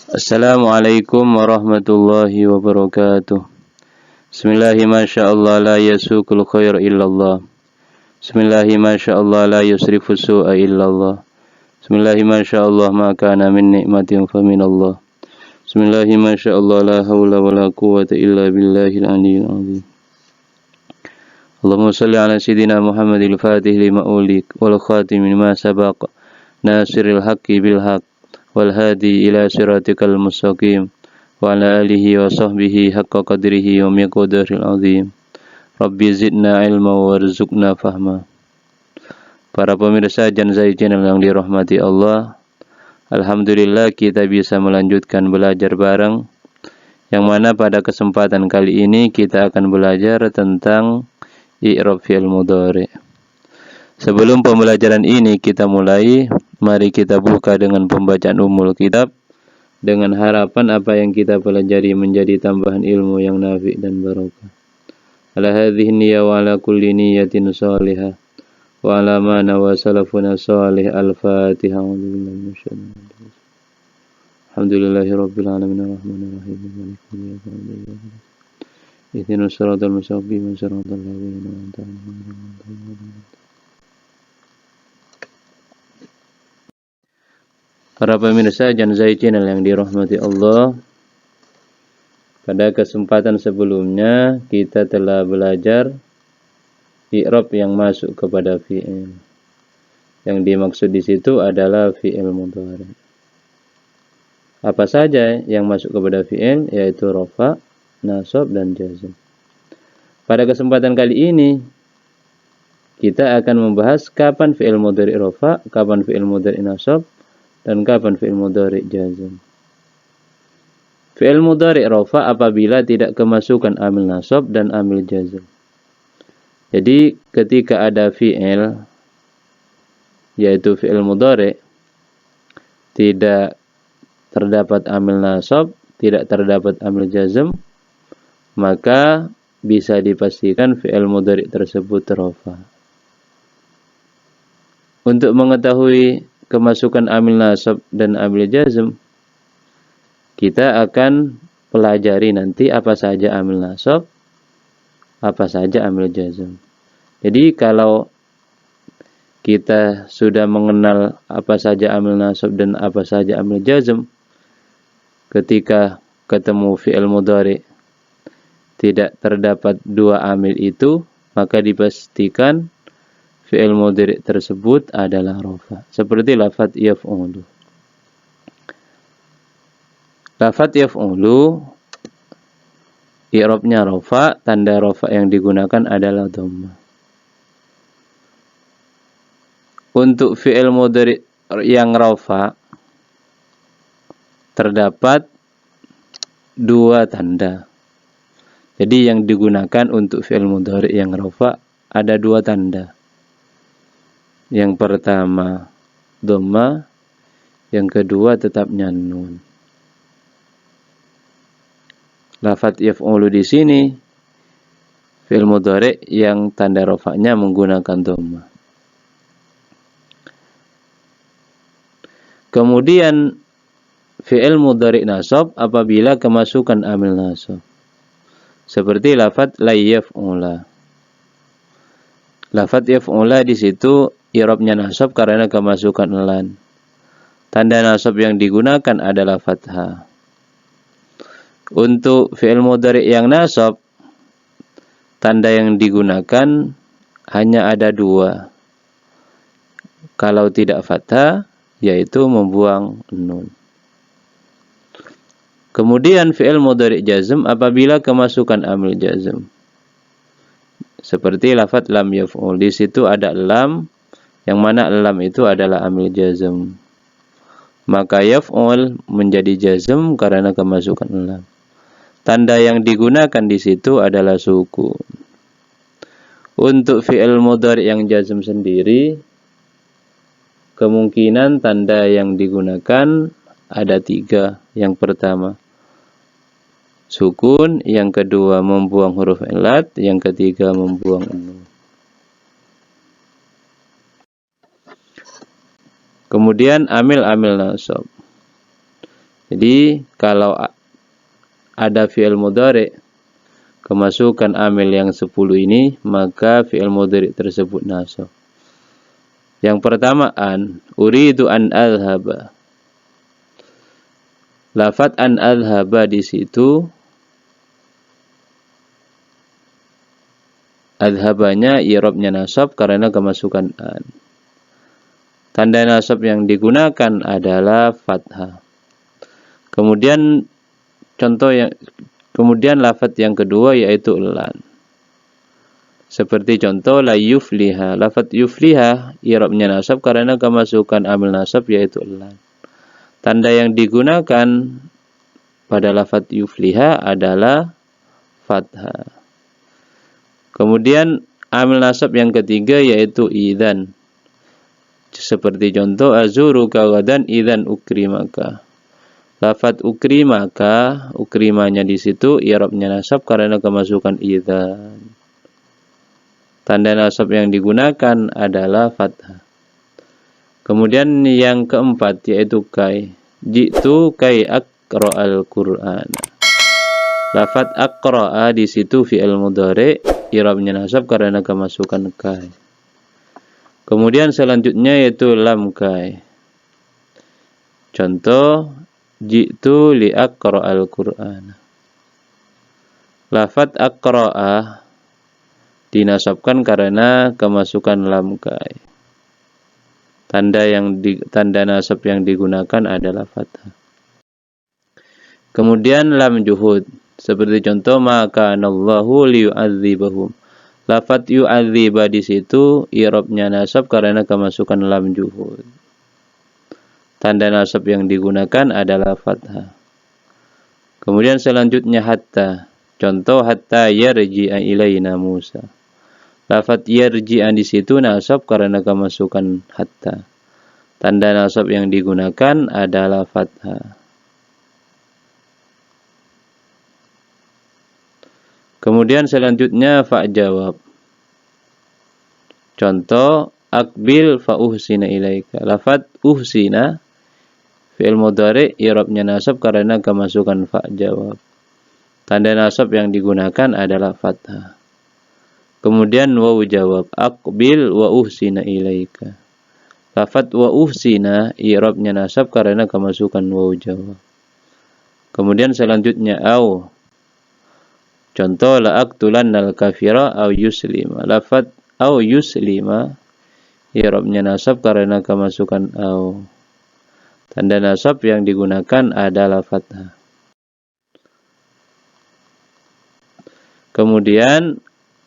Assalamualaikum warahmatullahi wabarakatuh. Bismillahi masyaallah la yasukul khair illallah. Bismillahi masyaallah la yusrifu su'a illallah. Bismillahi masyaallah ma kana min ni'matin fa minallah. Bismillahi masyaallah la haula wala quwwata illa billahil aliyyil azim. Allahumma shalli ala sayyidina Muhammadil fatih lima ulik wal khatim lima sabaq nasiril haqqi bil haqq wal hadi ila siratikal mustaqim wa ala alihi wa sahbihi haqqa qadrihi wa miqdaril azim. Rabbi zidna ilma warzuqna fahma. Para pemirsa Janzai Channel yang dirahmati Allah, alhamdulillah kita bisa melanjutkan belajar bareng, yang mana pada kesempatan kali ini kita akan belajar tentang i'rab fi'il mudhari'. Sebelum pembelajaran ini kita mulai, mari kita buka dengan pembacaan umul kitab dengan harapan apa yang kita pelajari menjadi tambahan ilmu yang nafi' dan barokah. Ala hadhihi niyyah wa ala kulli niyyatin shalihah wa ala ma nawa salafuna shalih. Al-Fatihah. Alhamdulillahi rabbil alamin arrahmanir rahim maliki yaumiddin. Ihdinas siratal mustaqim siratal ladzina an'amta 'alaihim. Para pemirsa Janzai Channel yang dirahmati Allah, pada kesempatan sebelumnya kita telah belajar i'rab yang masuk kepada fi'il. Yang dimaksud di situ adalah fi'il mudhari'. Apa saja yang masuk kepada fi'il, yaitu rafa', nasab, dan jazm. Pada kesempatan kali ini kita akan membahas kapan fi'il mudhari' rafa', kapan fi'il mudhari' nasab, dan kapan fi'il mudhari' jazm. Fi'il mudhari' rafa' apabila tidak kemasukan amil nasab dan amil jazm. Jadi ketika ada fi'il, yaitu fi'il mudhari', tidak terdapat amil nasab, tidak terdapat amil jazm, maka bisa dipastikan fi'il mudhari' tersebut rafa'. Untuk mengetahui kemasukan amil nasab dan amil jazm, kita akan pelajari nanti apa saja amil nasab, apa saja amil jazm. Jadi kalau kita sudah mengenal apa saja amil nasab dan apa saja amil jazm, ketika ketemu fi'il mudhari' tidak terdapat dua amil itu, maka dipastikan fi'il mudhari' tersebut adalah rafa'. Seperti lafaz yaf'ulu. Lafaz yaf'ulu i'rabnya rafa', tanda rafa' yang digunakan adalah dhammah. Untuk fi'il mudhari' yang rafa' terdapat dua tanda. Jadi yang digunakan untuk fi'il mudhari' yang rafa' ada dua tanda. Yang pertama dhammah, yang kedua tetapnya nun. Lafaz yaf'ulu di sini fi'il mudhari' yang tanda rafa'nya menggunakan dhammah. Kemudian fi'il mudhari' nasab apabila kemasukan amil nasab. Seperti lafaz la yaf'ula. Lafaz yaf'ula di situ i'rabnya nasab karena kemasukan lan. Tanda nasab yang digunakan adalah fathah. Untuk fi'il mudhari' yang nasab, tanda yang digunakan hanya ada dua. Kalau tidak fathah, yaitu membuang nun. Kemudian fi'il mudhari' jazm apabila kemasukan amil jazm. Seperti lafaz lam yaf'ul. Di situ ada lam, yang mana lam itu adalah amil jazm. Maka yaf'ul menjadi jazm karena kemasukan lam. Tanda yang digunakan di situ adalah sukun. Untuk fi'il mudhari' yang jazm sendiri, kemungkinan tanda yang digunakan ada tiga. Yang pertama sukun, yang kedua membuang huruf ilat, yang ketiga membuang nun. Kemudian amil nasab. Jadi kalau ada fi'il mudhari kemasukan amil yang 10 ini, maka fi'il mudhari tersebut nasab. Yang pertama uridu an adhaba. Lafat an adhaba di situ adhabanya i'rabnya nasab karena kemasukan an. Tanda nasab yang digunakan adalah fathah. Kemudian lafaz yang kedua yaitu lan. Seperti contoh la yufliha. Lafaz yufliha i'rabnya nasab karena kemasukan amil nasab yaitu lan. Tanda yang digunakan pada lafaz yufliha adalah fathah. Kemudian amil nasab yang ketiga yaitu idzan. Seperti contoh azuruka gadan idzan ukrimaka. Lafaz ukrimaka, ukrimanya di situ i'rabnya nasab karena kemasukan idzan. Tanda nasab yang digunakan adalah fathah. Kemudian yang keempat yaitu kai. Jitu kai aqra'al Qur'an. Lafaz aqra'a di situ fi'il mudhari, i'rabnya nasab karena kemasukan kai. Kemudian selanjutnya yaitu lam kai. Contoh jitu li aqra'al Qur'an. Lafaz aqra'a dinasabkan karena kemasukan lam kai. Tanda nasab yang digunakan adalah fathah. Kemudian lam juhud. Seperti contoh maka anallahu liyu'adzibahum. Lafaz yu'adziba di situ i'rabnya nasab karena kemasukan lam juhud. Tanda nasab yang digunakan adalah fathah. Kemudian selanjutnya hatta. Contoh hatta yarji'a ilaina Musa. Lafaz yarji'a di situ nasab karena kemasukan hatta. Tanda nasab yang digunakan adalah fathah. Kemudian selanjutnya fa jawab. Contoh akbil fa uhsina ilaika. Lafaz uhsina fi'il mudhari i'rabnya nasab karena kemasukan fa jawab. Tanda nasab yang digunakan adalah fathah. Kemudian wawu jawab. Aqbil wa uhsina ilaika. Lafaz wa uhsina i'rabnya nasab karena kemasukan wawu jawab. Kemudian selanjutnya au. Contoh la aqtulannal kafira au yuslima. Lafaz au yuslima i'rabnya nasab karena kemasukan au. Tanda nasab yang digunakan adalah fathah. Kemudian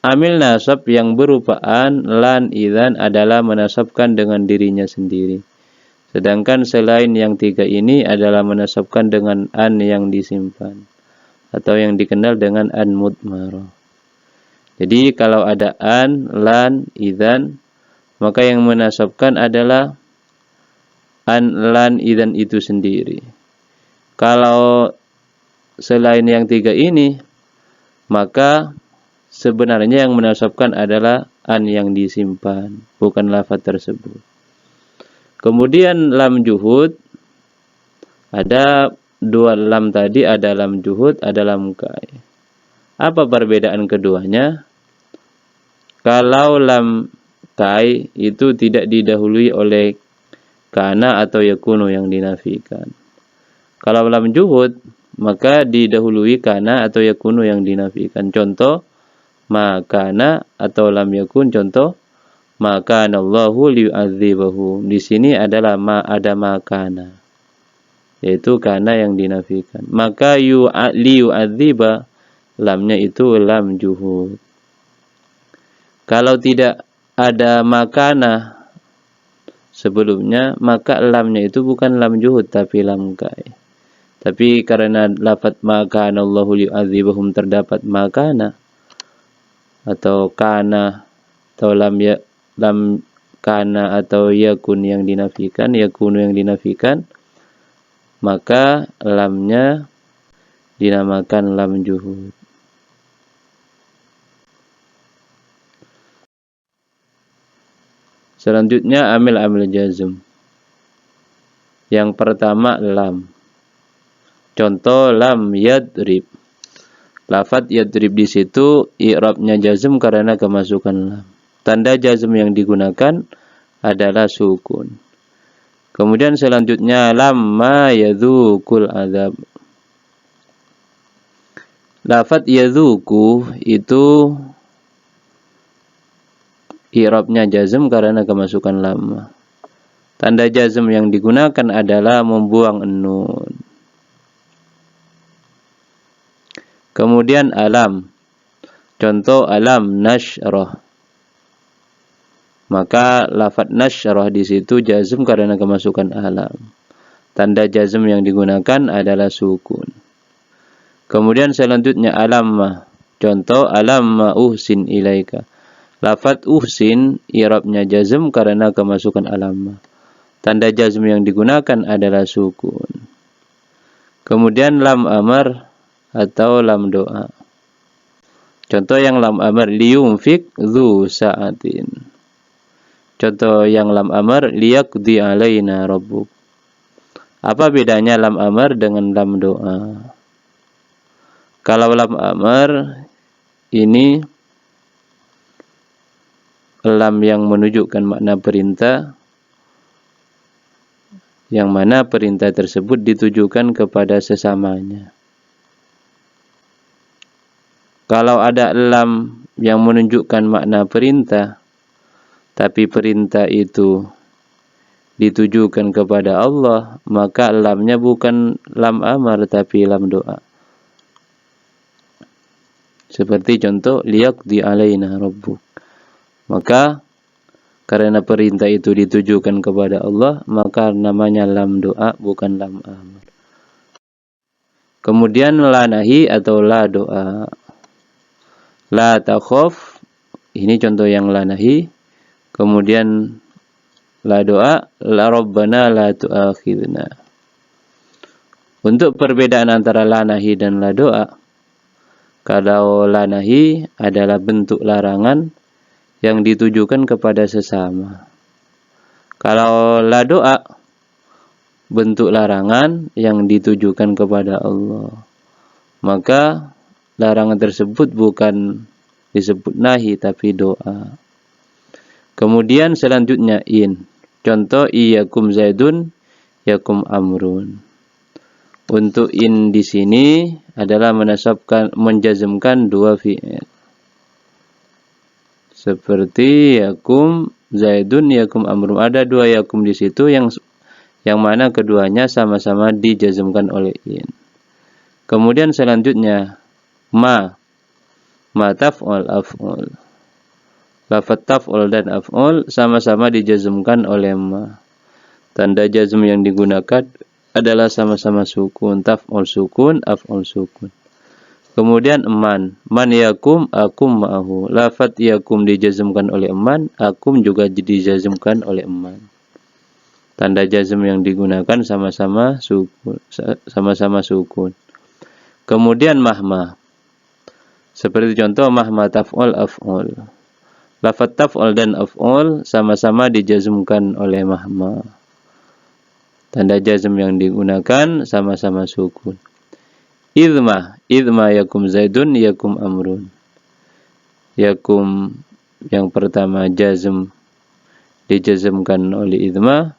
amil nasab yang berupa an, lan, idzan adalah menasabkan dengan dirinya sendiri. Sedangkan selain yang tiga ini adalah menasabkan dengan an yang disimpan atau yang dikenal dengan an mudmarah. Jadi kalau ada an, lan, idzan, maka yang menasabkan adalah an, lan, idzan itu sendiri. Kalau selain yang tiga ini, maka sebenarnya yang menasabkan adalah an yang disimpan, bukan lafaz tersebut. Kemudian lam juhud, ada dua lam tadi, ada lam juhud, ada lam kai. Apa perbedaan keduanya? Kalau lam kai itu tidak didahului oleh kana atau yakunu yang dinafikan. Kalau lam juhud, maka didahului kana atau yakunu yang dinafikan. Contoh makana atau lam yakun. Contoh makanallahu liyu'adzibahum. Di sini adalah ada makana, yaitu kana yang dinafikan. Maka liyu'adziba, lamnya itu lam juhud. Kalau tidak ada makana sebelumnya, maka lamnya itu bukan lam juhud tapi lam kai. Tapi karena lafaz makanallahu liyu'adzibahum terdapat makana atau kana atau lam kana atau yakun yang dinafikan, yakunu yang dinafikan, maka lamnya dinamakan lam juhud. Selanjutnya amil jazm. Yang pertama lam. Contoh lam yadrib. Lafadz yadrib di situ i'rabnya jazm karena kemasukan lam. Tanda jazm yang digunakan adalah sukun. Kemudian selanjutnya lamma yadzukul azab. Lafadz yadzuku itu i'rabnya jazm karena kemasukan lam. Tanda jazm yang digunakan adalah membuang nun. Kemudian alam. Contoh alam nasyrah. Maka lafadz nasyrah di situ jazm karena kemasukan alam. Tanda jazm yang digunakan adalah sukun. Kemudian selanjutnya alamma. Contoh alamma uhsin ilaika. Lafadz uhsin i'rabnya jazm karena kemasukan alamma. Tanda jazm yang digunakan adalah sukun. Kemudian lam amar atau lam doa. Contoh yang lam amar liyunfik dzu sa'atin. Contoh yang lam amar liyaqdi alaina rabbuk. Apa bedanya lam amar dengan lam doa? Kalau lam amar ini lam yang menunjukkan makna perintah, yang mana perintah tersebut ditujukan kepada sesamanya. Kalau ada lam yang menunjukkan makna perintah, tapi perintah itu ditujukan kepada Allah, maka lamnya bukan lam amar tapi lam doa. Seperti contoh liyaqdi alaina rabbuk. Maka karena perintah itu ditujukan kepada Allah, maka namanya lam doa bukan lam amar. Kemudian la nahi atau la doa. La takhaf, ini contoh yang la nahi. Kemudian la doa, la rabbana la tu'akhidna. Untuk perbedaan antara la nahi dan la doa, kalau la nahi adalah bentuk larangan yang ditujukan kepada sesama. Kalau la doa, bentuk larangan yang ditujukan kepada Allah. Maka larangan tersebut bukan disebut nahi tapi doa. Kemudian selanjutnya in. Contoh iyyakum zaidun yakum amrun. Untuk in di sini adalah menjazmkan dua fi'il. Seperti yakum zaidun yakum amrun. Ada dua yakum di situ yang mana keduanya sama-sama dijazmkan oleh in. Kemudian selanjutnya ma taf'ul af'ul. Lafadz taf'ul dan af'ul sama-sama dijazmkan oleh ma. Tanda jazm yang digunakan adalah sama-sama sukun. Taf'ul sukun, af'ul sukun. Kemudian man yakum akum ma'ahu. Lafadz yakum dijazmkan oleh man, akum juga dijazmkan oleh man. Tanda jazm yang digunakan sama-sama sukun. Kemudian mahma. Seperti contoh mahma taf'ul af'ul. Lafadz taf'ul dan af'ul sama-sama dijazmkan oleh mahma. Tanda jazm yang digunakan sama-sama sukun. Idma yakum zaidun yakum amrun. Yakum yang pertama jazm dijazmkan oleh idma.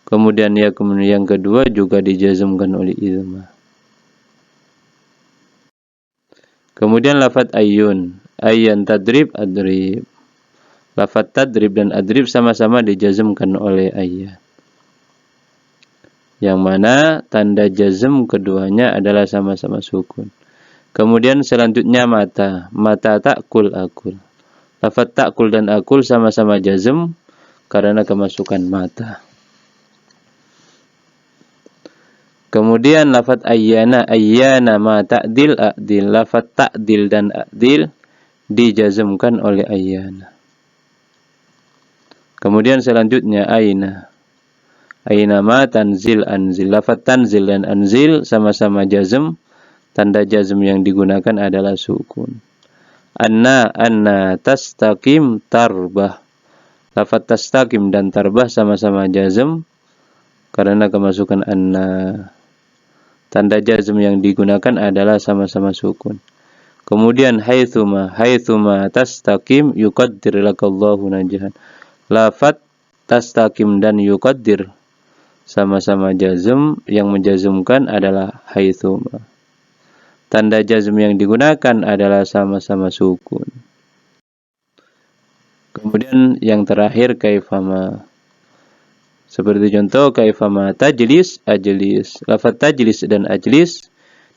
Kemudian yakum yang kedua juga dijazmkan oleh idma. Kemudian lafadz ayyun tadrib adrib. Lafadz tadrib dan adrib sama-sama dijazmkan oleh ayyan. Yang mana tanda jazm keduanya adalah sama-sama sukun. Kemudian selanjutnya mata ta'kul akul. Lafadz ta'kul dan akul sama-sama jazm karena kemasukan mata. Kemudian lafadz ayyana ma ta'dil a'dil. Lafadz ta'dil dan a'dil dijazmkan oleh ayyana. Kemudian selanjutnya aina ma tanzil anzil. Lafadz tanzil dan anzil sama-sama jazm. Tanda jazm yang digunakan adalah sukun. Anna tastaqim tarbah. Lafadz tastaqim dan tarbah sama-sama jazm karena kemasukan anna. Tanda jazm yang digunakan adalah sama-sama sukun. Kemudian haitsuma tastaqim yuqaddir lakallahu najahan. Lafat tastaqim dan yuqaddir sama-sama jazm, yang menjazmkan adalah haitsuma. Tanda jazm yang digunakan adalah sama-sama sukun. Kemudian yang terakhir kaifama. Seperti contoh kaifama tajlis, ajlis. Lafaz tajlis dan ajlis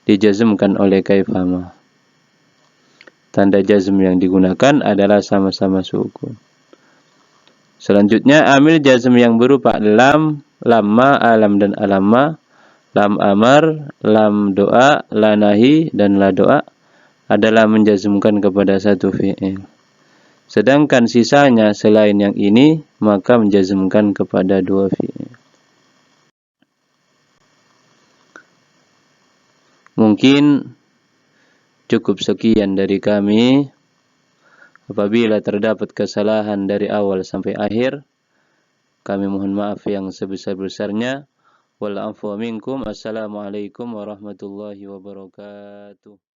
dijazmkan oleh kaifama. Tanda jazm yang digunakan adalah sama-sama sukun. Selanjutnya amil jazm yang berupa lam, lamma, alam dan alamma, lam amar, lam doa, la nahi dan la doa adalah menjazmkan kepada satu fi'il. Sedangkan sisanya selain yang ini maka menjazmkan kepada dua fi'il. Mungkin cukup sekian dari kami. Apabila terdapat kesalahan dari awal sampai akhir, kami mohon maaf yang sebesar-besarnya. Wal afwa minkum. Assalamualaikum warahmatullahi wabarakatuh.